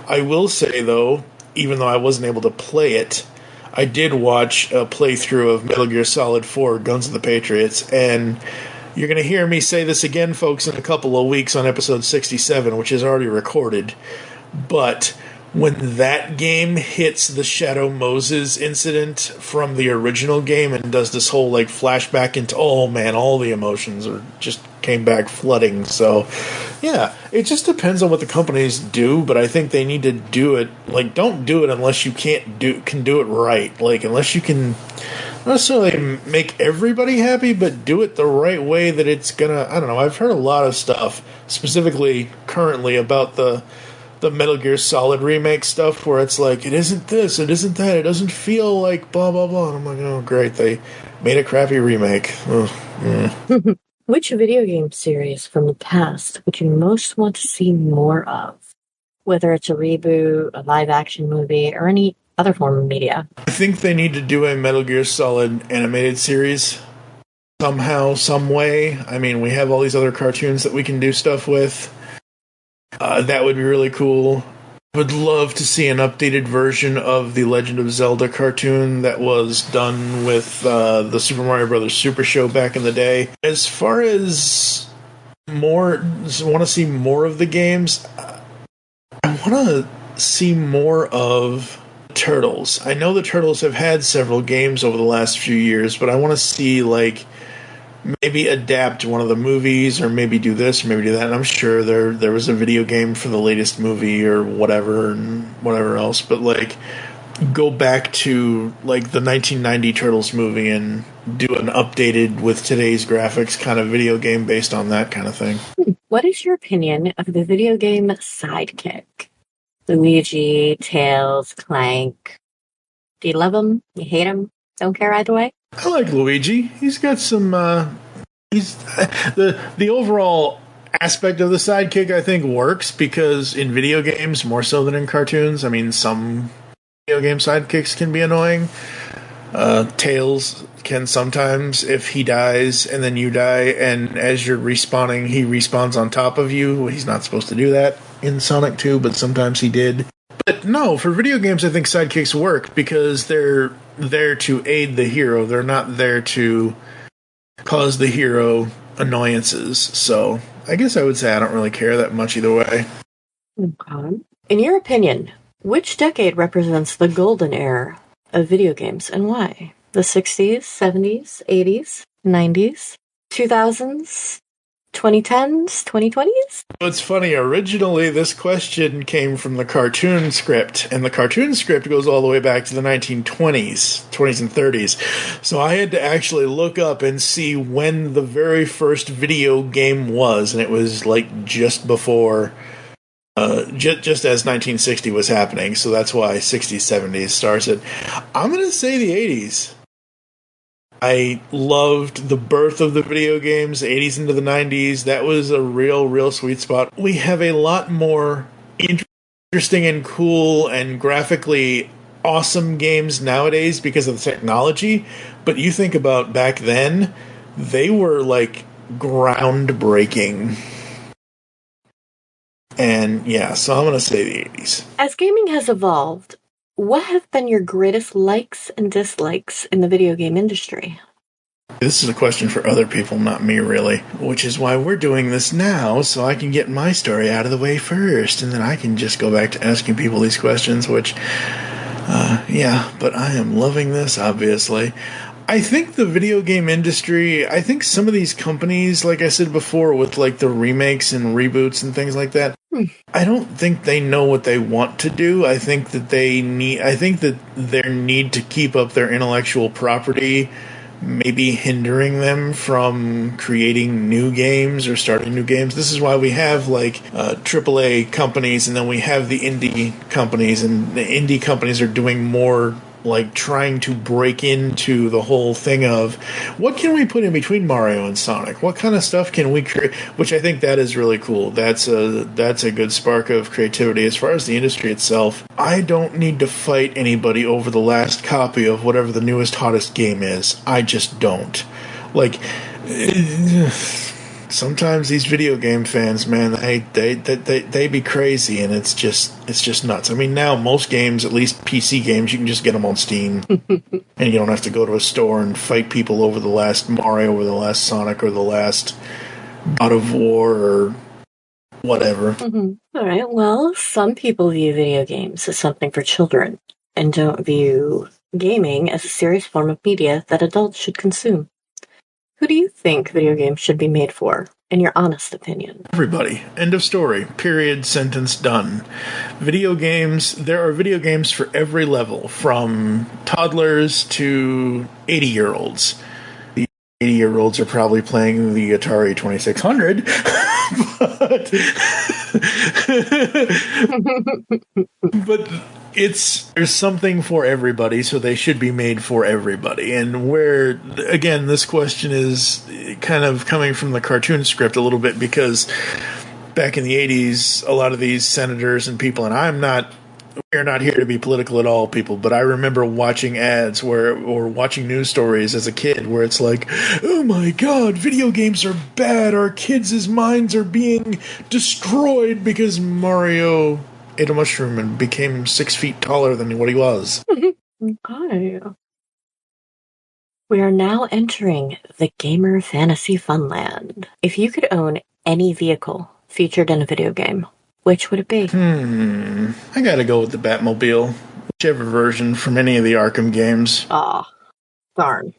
I will say, though, even though I wasn't able to play it, I did watch a playthrough of Metal Gear Solid 4, Guns of the Patriots, and you're going to hear me say this again, folks, in a couple of weeks on episode 67, which is already recorded. But when that game hits the Shadow Moses incident from the original game and does this whole like flashback into, oh man, all the emotions are just came back flooding. So yeah, it just depends on what the companies do, but I think they need to do it. Like, don't do it unless you can do it right. Like, unless you can not necessarily make everybody happy, but do it the right way that it's gonna, I don't know. I've heard a lot of stuff, specifically currently, about the Metal Gear Solid remake stuff, where it's like, it isn't this, it isn't that, it doesn't feel like blah, blah, blah. And I'm like, oh, great, they made a crappy remake. Which video game series from the past would you most want to see more of? Whether it's a reboot, a live-action movie, or any other form of media. I think they need to do a Metal Gear Solid animated series somehow, some way. I mean, we have all these other cartoons that we can do stuff with. That would be really cool. Would love to see an updated version of the Legend of Zelda cartoon that was done with the Super Mario Brothers Super Show back in the day. As far as want to see more of the games, I want to see more of Turtles. I know the Turtles have had several games over the last few years, but I want to see, like, maybe adapt one of the movies, or maybe do this, or maybe do that. And I'm sure there was a video game for the latest movie or whatever, and whatever else. But, like, go back to, like, the 1990 Turtles movie and do an updated with today's graphics kind of video game based on that kind of thing. What is your opinion of the video game Sidekick? Luigi, Tails, Clank. Do you love him? You hate him? Don't care either way? I like Luigi. He's got some. He's the overall aspect of the sidekick, I think, works because in video games more so than in cartoons. I mean, some video game sidekicks can be annoying. Tails can sometimes, if he dies and then you die, and as you're respawning, he respawns on top of you. He's not supposed to do that in Sonic 2, but sometimes he did. But no, for video games, I think sidekicks work because they're there to aid the hero. They're not there to cause the hero annoyances. So I guess I would say I don't really care that much either way. Okay. In your opinion, which decade represents the golden era of video games and why? The 60s, 70s, 80s, 90s, 2000s, 2010s, 2020s? It's funny, originally this question came from the cartoon script, and the cartoon script goes all the way back to the 1920s, 20s and 30s. So I had to actually look up and see when the very first video game was, and it was like just before, just as 1960 was happening, so that's why 60s, 70s starts it. I'm going to say the 80s. I loved the birth of the video games, the 80s into the 90s. That was a real sweet spot. We have a lot more interesting and cool and graphically awesome games nowadays because of the technology, but you think about back then, they were like groundbreaking. And yeah, so I'm going to say the 80s. As gaming has evolved, what have been your greatest likes and dislikes in the video game industry? This is a question for other people, not me, really. Which is why we're doing this now, so I can get my story out of the way first, and then I can just go back to asking people these questions, which, but I am loving this, obviously. I think the video game industry, I think some of these companies, like I said before, with like the remakes and reboots and things like that, I don't think they know what they want to do. I think that their need to keep up their intellectual property maybe hindering them from creating new games or starting new games. This is why we have like AAA companies, and then we have the indie companies, and the indie companies are doing more like trying to break into the whole thing of what can we put in between Mario and Sonic? What kind of stuff can we create? Which I think that is really cool. That's a good spark of creativity. As far as the industry itself, I don't need to fight anybody over the last copy of whatever the newest, hottest game is. I just don't. Like, sometimes these video game fans, man, they be crazy, and it's just nuts. I mean, now most games, at least PC games, you can just get them on Steam, and you don't have to go to a store and fight people over the last Mario or the last Sonic or the last God of War or whatever. Mm-hmm. All right. Well, some people view video games as something for children and don't view gaming as a serious form of media that adults should consume. Who do you think video games should be made for, in your honest opinion? Everybody. End of story. Period. Sentence done. Video games, there are video games for every level, from toddlers to 80-year-olds. The 80-year-olds are probably playing the Atari 2600, but there's something for everybody, so they should be made for everybody. And where, again, this question is kind of coming from the cartoon script a little bit, because back in the 80s, a lot of these senators and people, and we're not here to be political at all, people, but I remember watching ads or watching news stories as a kid where it's like, oh my god, video games are bad, our kids' minds are being destroyed because Mario ate a mushroom and became 6 feet taller than what he was. Okay. We are now entering the gamer fantasy funland. If you could own any vehicle featured in a video game, which would it be? I gotta go with the Batmobile. Whichever version from any of the Arkham games. Aw, darn.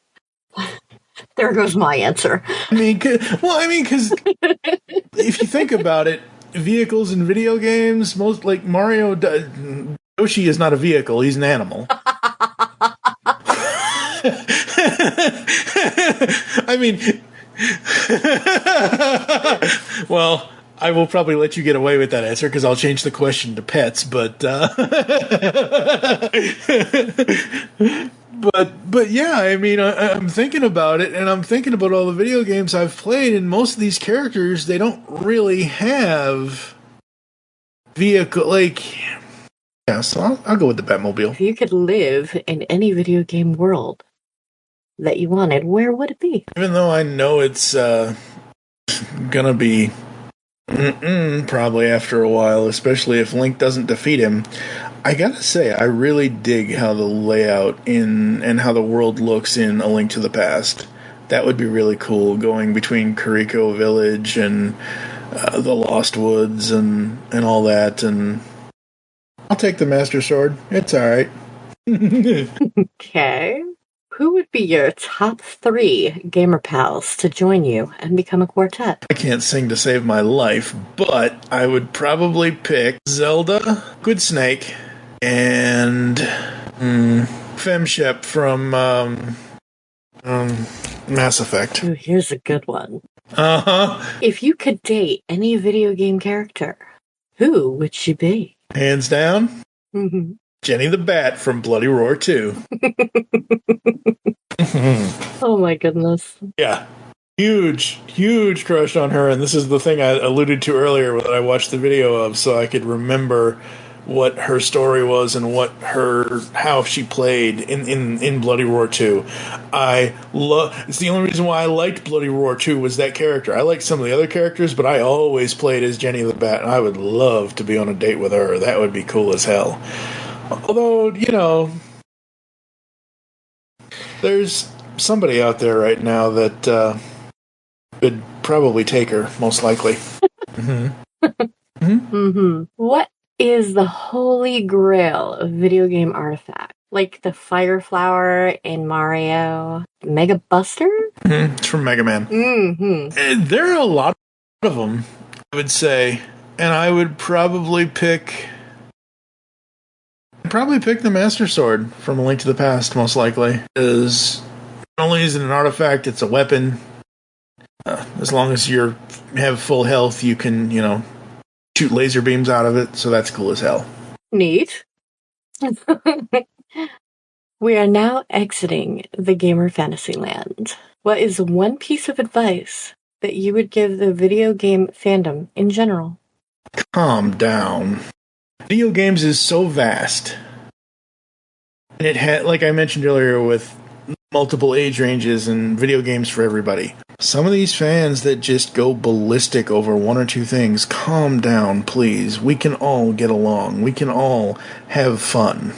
There goes my answer. I mean, because if you think about it, vehicles in video games, most like Mario, Yoshi is not a vehicle, he's an animal. I mean, well, I will probably let you get away with that answer because I'll change the question to pets, but But yeah, I mean, I'm thinking about it, and I'm thinking about all the video games I've played, and most of these characters, they don't really have vehicle, like, yeah, so I'll go with the Batmobile. If you could live in any video game world that you wanted, where would it be? Even though I know it's gonna be probably after a while, especially if Link doesn't defeat him, I gotta say, I really dig how the layout and how the world looks in A Link to the Past. That would be really cool, going between Kuriko Village and the Lost Woods and all that. And I'll take the Master Sword. It's alright. Okay. Who would be your top 3 gamer pals to join you and become a quartet? I can't sing to save my life, but I would probably pick Zelda, Good Snake, and Femshep from Mass Effect. Ooh, here's a good one. Uh-huh. If you could date any video game character, who would she be? Hands down, Jenny the Bat from Bloody Roar 2. Oh my goodness. Yeah. Huge crush on her, and this is the thing I alluded to earlier that I watched the video of so I could remember what her story was and how she played in Bloody Roar 2. It's the only reason why I liked Bloody Roar 2 was that character. I liked some of the other characters, but I always played as Jenny the Bat, and I would love to be on a date with her. That would be cool as hell. Although, there's somebody out there right now that would probably take her, most likely. What is the holy grail of video game artifact? Like the Fire Flower in Mario? Mega Buster? It's from Mega Man. There are a lot of them, I would say. And I would probably pick the Master Sword from A Link to the Past, most likely. Because not only is it an artifact, it's a weapon. As long as you have full health, you can, shoot laser beams out of it, so that's cool as hell. Neat. We are now exiting the gamer fantasy land. What is one piece of advice that you would give the video game fandom in general? Calm down. Video games is so vast. And it had, like I mentioned earlier, with multiple age ranges and video games for everybody. Some of these fans that just go ballistic over one or two things, calm down, please. We can all get along. We can all have fun.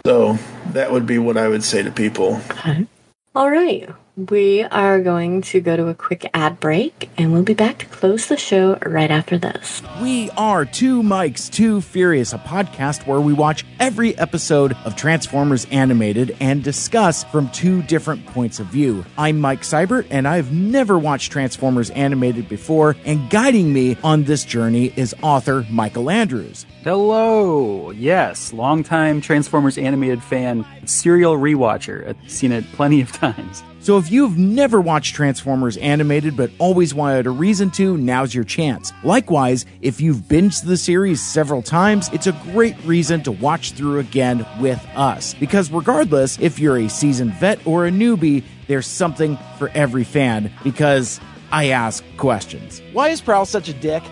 So that would be what I would say to people. Okay. All right. We are going to go to a quick ad break, and we'll be back to close the show right after this. We are Two Mikes, Too Furious, a podcast where we watch every episode of Transformers Animated and discuss from two different points of view. I'm Mike Seibert, and I've never watched Transformers Animated before, and guiding me on this journey is author Michael Andrews. Hello! Yes, longtime Transformers Animated fan, serial rewatcher. I've seen it plenty of times. So if you've never watched Transformers Animated but always wanted a reason to, now's your chance. Likewise, if you've binged the series several times, it's a great reason to watch through again with us. Because regardless if you're a seasoned vet or a newbie, there's something for every fan, because I ask questions. Why is Prowl such a dick?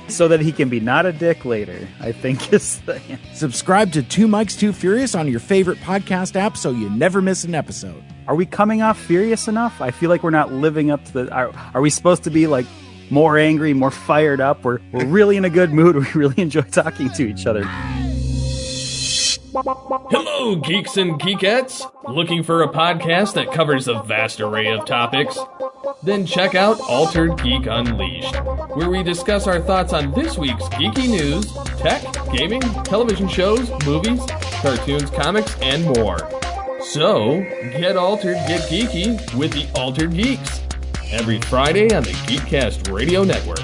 So that he can be not a dick later, I think is the answer. Subscribe to Two Mikes Too Furious on your favorite podcast app so you never miss an episode. Are we coming off furious enough? I feel like we're not living up to the... Are we supposed to be like more angry, more fired up? We're really in a good mood. We really enjoy talking to each other. Hello, geeks and geekettes! Looking for a podcast that covers a vast array of topics? Then check out Altered Geek Unleashed, where we discuss our thoughts on this week's geeky news, tech, gaming, television shows, movies, cartoons, comics, and more. So, get altered, get geeky with the Altered Geeks, every Friday on the Geekcast Radio Network.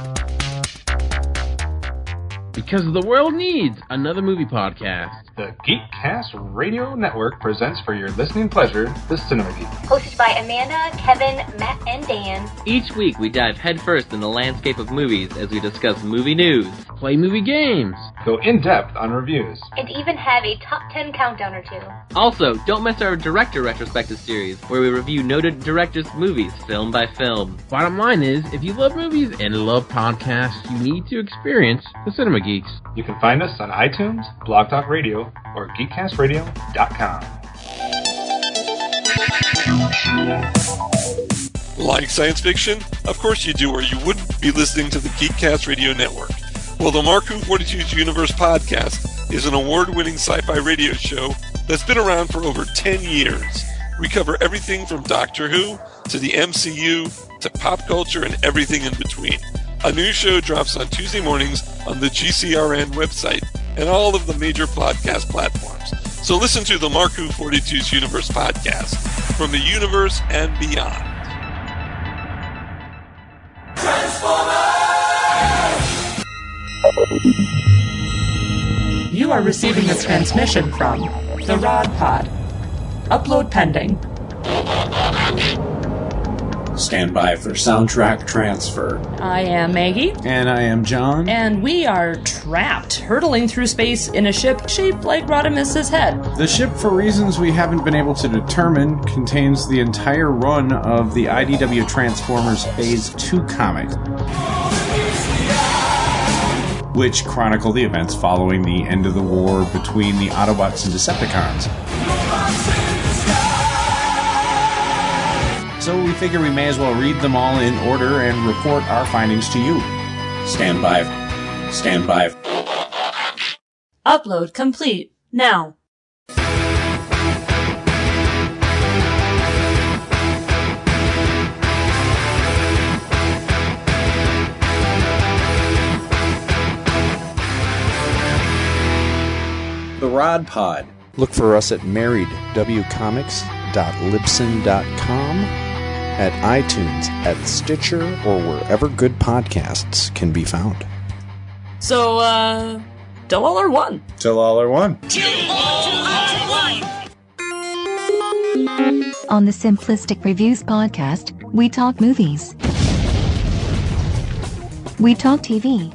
Because the world needs another movie podcast. The Geekcast Radio Network presents for your listening pleasure the Cinema Geek. Hosted by Amanda, Kevin, Matt, and Dan. Each week we dive headfirst in the landscape of movies as we discuss movie news, play movie games, go in-depth on reviews, and even have a top 10 countdown or two. Also, don't miss our director retrospective series, where we review noted directors' movies film by film. Bottom line is, if you love movies and love podcasts, you need to experience the Cinema Geeks. You can find us on iTunes, Blog Talk Radio, or GeekCastRadio.com. Like science fiction? Of course you do, or you wouldn't be listening to the Geekcast Radio Network. Well, the Marku 42's Universe podcast is an award-winning sci-fi radio show that's been around for over 10 years. We cover everything from Doctor Who to the MCU to pop culture and everything in between. A new show drops on Tuesday mornings on the GCRN website and all of the major podcast platforms. So listen to the Marku 42's Universe podcast from the universe and beyond. You are receiving a transmission from the Rod Pod. Upload pending. Stand by for soundtrack transfer. I am Maggie. And I am John. And we are trapped, hurtling through space in a ship shaped like Rodimus's head. The ship, for reasons we haven't been able to determine, contains the entire run of the IDW Transformers Phase 2 comic. which chronicle the events following the end of the war between the Autobots and Decepticons. So we figure we may as well read them all in order and report our findings to you. Stand by. Stand by. Upload complete. Now. The Rod Pod. Look for us at marriedwcomics.libsyn.com, at iTunes, at Stitcher, or wherever good podcasts can be found. So, till all are one. Till all are one. On the Simplistic Reviews podcast, we talk movies. We talk TV.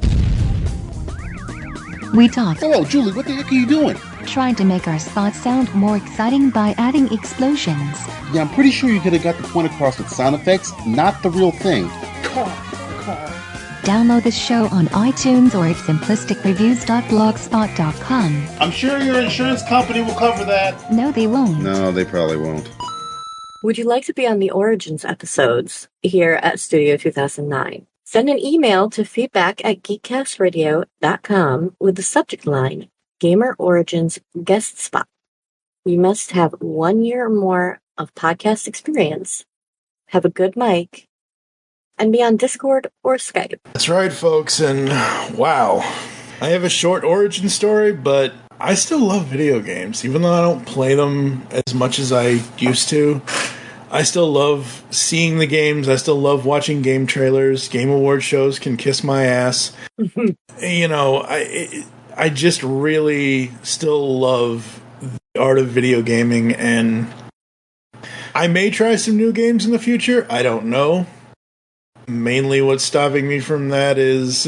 We talk. Hello, Julie, what the heck are you doing? Trying to make our spots sound more exciting by adding explosions. Yeah, I'm pretty sure you could have got the point across with sound effects, not the real thing. Car. Download the show on iTunes or at simplisticreviews.blogspot.com. I'm sure your insurance company will cover that. No, they won't. No, they probably won't. Would you like to be on the Origins episodes here at Studio 2009? Send an email to feedback@geekcastradio.com with the subject line, Gamer Origins Guest Spot. You must have 1 year or more of podcast experience, have a good mic, and be on Discord or Skype. That's right, folks, and wow. I have a short origin story, but I still love video games, even though I don't play them as much as I used to. I still love seeing the games. I still love watching game trailers. Game award shows can kiss my ass. You know, I just really still love the art of video gaming, and I may try some new games in the future. I don't know. Mainly what's stopping me from that is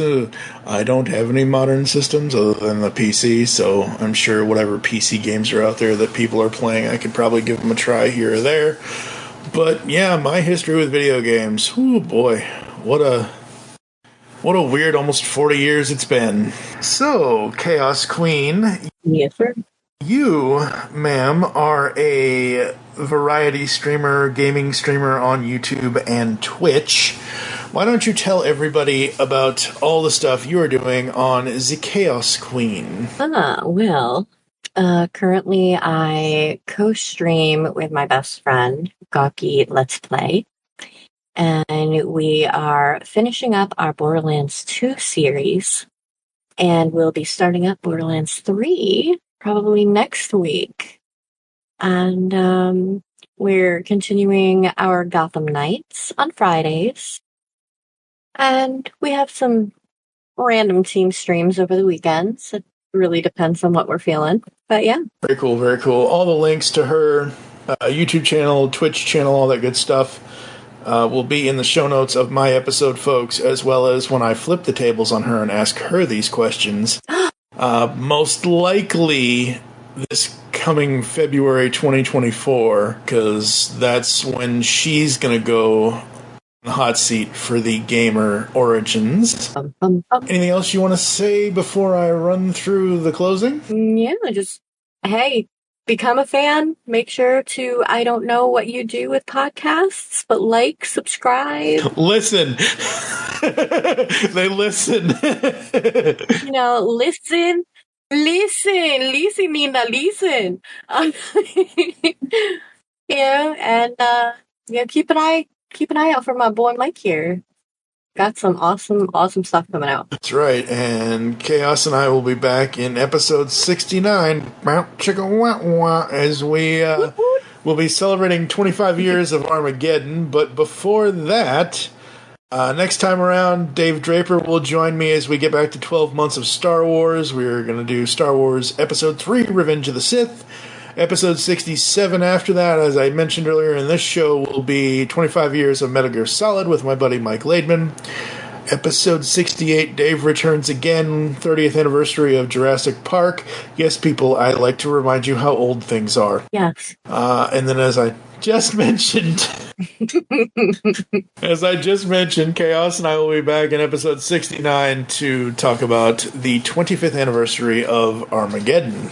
I don't have any modern systems other than the PC, so I'm sure whatever PC games are out there that people are playing, I could probably give them a try here or there. But yeah, my history with video games, oh boy, what a weird almost 40 years it's been. So, Chaos Queen. Yes, sir. You, ma'am, are a variety streamer, gaming streamer on YouTube and Twitch. Why don't you tell everybody about all the stuff you are doing on ZeChaosQueen? Well, currently I co-stream with my best friend, Gawky Let's Play, and we are finishing up our Borderlands 2 series, and we'll be starting up Borderlands 3 probably next week. And we're continuing our Gotham Nights on Fridays, and we have some random team streams over the weekends. It really depends on what we're feeling. But yeah. Very cool, very cool. All the links to her YouTube channel, Twitch channel, all that good stuff will be in the show notes of my episode, folks, as well as when I flip the tables on her and ask her these questions. Most likely this coming February 2024, because that's when she's going to go the hot seat for the Gamer Origins. Anything else you want to say before I run through the closing? Yeah, hey, become a fan. Make sure to, I don't know what you do with podcasts, but like, subscribe. Listen. They listen. Listen. Listen, Linda, listen. Keep an eye out for my boy Mike here. Got some awesome stuff coming out. That's right, and Chaos and I will be back in episode 69, as we will be celebrating 25 years of Armageddon. But before that, next time around, Dave Draper will join me as we get back to 12 months of Star Wars. We're going to do Star Wars Episode 3, Revenge of the Sith. Episode 67 after that, as I mentioned earlier in this show, will be 25 years of Metal Gear Solid with my buddy Mike Laidman. Episode 68, Dave returns again, 30th anniversary of Jurassic Park. Yes, people, I like to remind you how old things are. Yes. And then, as I just mentioned, Chaos and I will be back in episode 69 to talk about the 25th anniversary of Armageddon.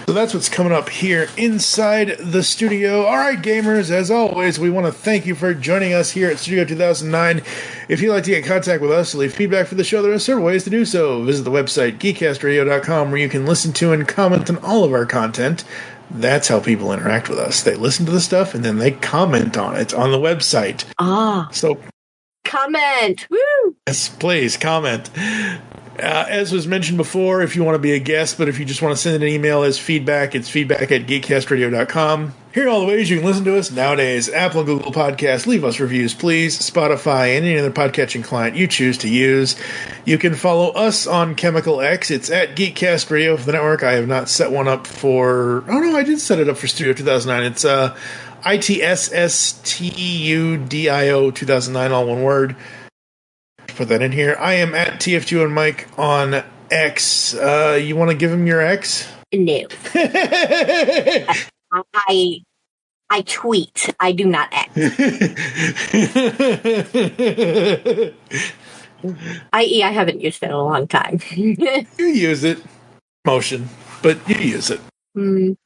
So that's what's coming up here inside the studio. All right, gamers, as always, we want to thank you for joining us here at Studio 2009. If you'd like to get in contact with us, leave feedback for the show, there are several ways to do so. Visit the website, geekcastradio.com, where you can listen to and comment on all of our content. That's how people interact with us. They listen to the stuff, and then they comment on it on the website. So comment! Woo! Yes, please, comment. As was mentioned before, if you want to be a guest, but if you just want to send an email as feedback, it's feedback@geekcastradio.com. Here are all the ways you can listen to us nowadays. Apple and Google Podcasts. Leave us reviews, please. Spotify and any other podcatching client you choose to use. You can follow us on Chemical X. It's at Geekcast Radio for the network. I have not set one up for... Oh, no, I did set it up for Studio 2009. It's ITSSTUDIO 2009, all one word. Put that in here. I am at TFG1Mike on X. You want to give him your X? No. I tweet. I do not X. I.e., I haven't used it in a long time. You use it. Motion. But you use it. Become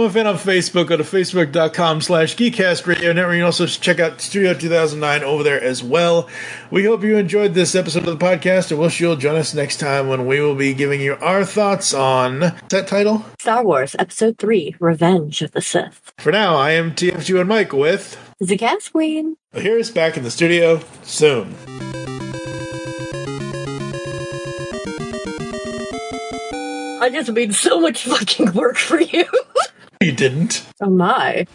a fan on Facebook. Go to facebook.com/GeekCastRadio Network. You can also check out Studio 2009 over there as well. We hope you enjoyed this episode of the podcast, and wish you'll join us next time when we will be giving you our thoughts on... What's that title? Star Wars Episode 3, Revenge of the Sith. For now, I am TFG1Mike with... ZeChaosQueen. We'll hear us back in the studio soon. I just made so much fucking work for you. You didn't. Oh my.